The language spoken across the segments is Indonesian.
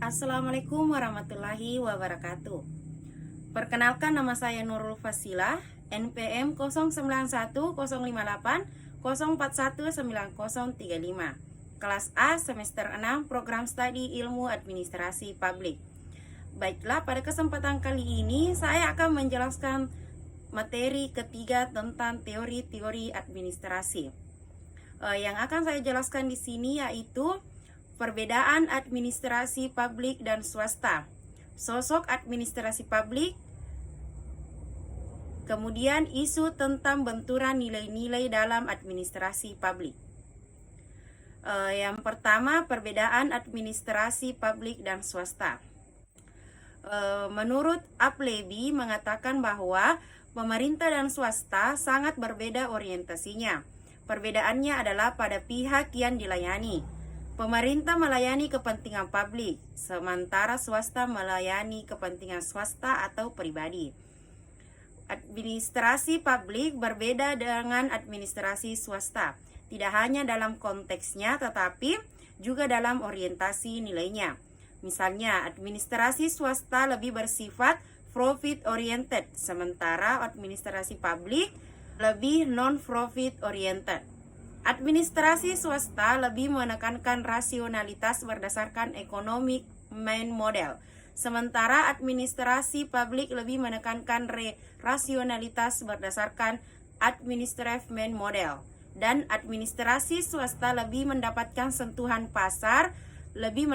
Assalamualaikum warahmatullahi wabarakatuh. Perkenalkan, nama saya Nurul Fasilah, NPM 09105804190035, kelas A semester 6, program studi ilmu administrasi publik. Baiklah, pada kesempatan kali ini saya akan menjelaskan materi ketiga tentang teori-teori administrasi. Yang akan saya jelaskan di sini yaitu perbedaan administrasi publik dan swasta, sosok administrasi publik, kemudian isu tentang benturan nilai-nilai dalam administrasi publik. Yang pertama, perbedaan administrasi publik dan swasta. Menurut Appleby mengatakan bahwa pemerintah dan swasta sangat berbeda orientasinya. Perbedaannya adalah pada pihak yang dilayani. Pemerintah melayani kepentingan publik, sementara swasta melayani kepentingan swasta atau pribadi. Administrasi publik berbeda dengan administrasi swasta, tidak hanya dalam konteksnya tetapi juga dalam orientasi nilainya. Misalnya, administrasi swasta lebih bersifat profit oriented, sementara administrasi publik lebih non-profit oriented. Administrasi swasta lebih menekankan rasionalitas berdasarkan economic main model, sementara administrasi publik lebih menekankan rasionalitas berdasarkan administrative main model. Dan administrasi swasta lebih mendapatkan sentuhan pasar, lebih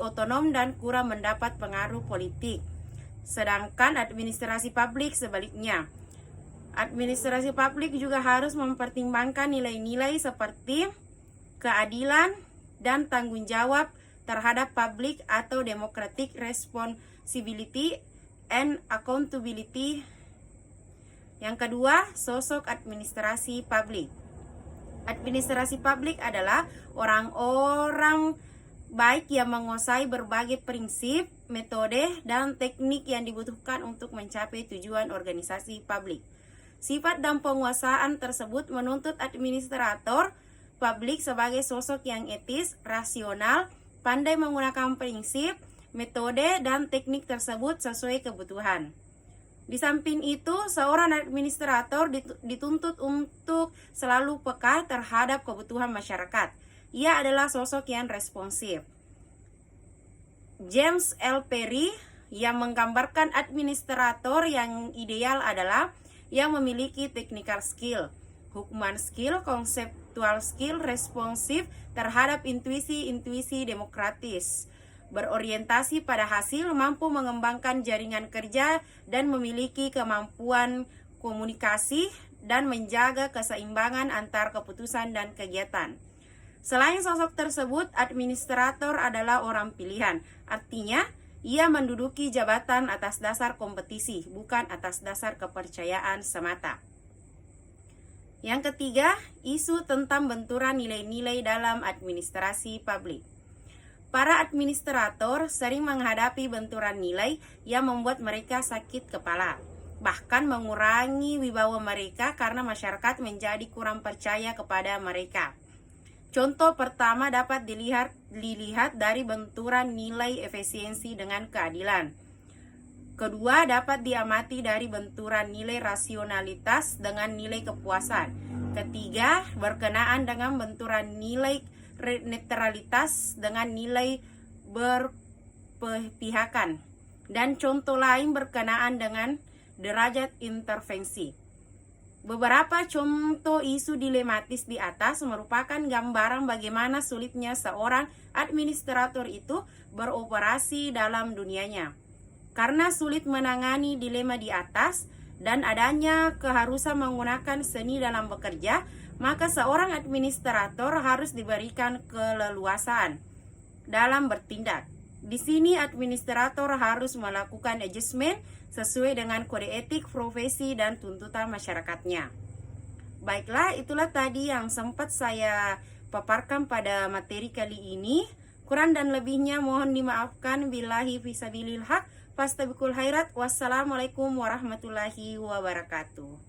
otonom dan kurang mendapat pengaruh politik. Sedangkan administrasi publik sebaliknya. Administrasi publik juga harus mempertimbangkan nilai-nilai seperti keadilan dan tanggung jawab terhadap publik atau democratic responsibility and accountability. Yang kedua, sosok administrasi publik. Administrasi publik adalah orang-orang baik yang menguasai berbagai prinsip, metode, dan teknik yang dibutuhkan untuk mencapai tujuan organisasi publik. Sifat dan penguasaan tersebut menuntut administrator publik sebagai sosok yang etis, rasional, pandai menggunakan prinsip, metode, dan teknik tersebut sesuai kebutuhan. Di samping itu, seorang administrator dituntut untuk selalu peka terhadap kebutuhan masyarakat. Ia adalah sosok yang responsif. James L. Perry yang menggambarkan administrator yang ideal adalah yang memiliki technical skill, hukuman skill, conceptual skill, responsif terhadap intuisi demokratis, berorientasi pada hasil, mampu mengembangkan jaringan kerja, dan memiliki kemampuan komunikasi dan menjaga keseimbangan antar keputusan dan kegiatan. Selain sosok tersebut, administrator adalah orang pilihan, artinya ia menduduki jabatan atas dasar kompetisi, bukan atas dasar kepercayaan semata. Yang ketiga, isu tentang benturan nilai-nilai dalam administrasi publik. Para administrator sering menghadapi benturan nilai yang membuat mereka sakit kepala, bahkan mengurangi wibawa mereka karena masyarakat menjadi kurang percaya kepada mereka. Contoh pertama dapat dilihat dari benturan nilai efisiensi dengan keadilan. Kedua dapat diamati dari benturan nilai rasionalitas dengan nilai kepuasan. Ketiga, berkenaan dengan benturan nilai netralitas dengan nilai berpihakan. Dan contoh lain berkenaan dengan derajat intervensi. Beberapa contoh isu dilematis di atas merupakan gambaran bagaimana sulitnya seorang administrator itu beroperasi dalam dunianya. Karena sulit menangani dilema di atas dan adanya keharusan menggunakan seni dalam bekerja, maka seorang administrator harus diberikan keleluasaan dalam bertindak. Di sini administrator harus melakukan adjustment sesuai dengan kode etik profesi dan tuntutan masyarakatnya. Baiklah, itulah tadi yang sempat saya paparkan pada materi kali ini. Kurang dan lebihnya mohon dimaafkan. Billahi fisabilil haq, fastabiqul khairat. Wassalamualaikum warahmatullahi wabarakatuh.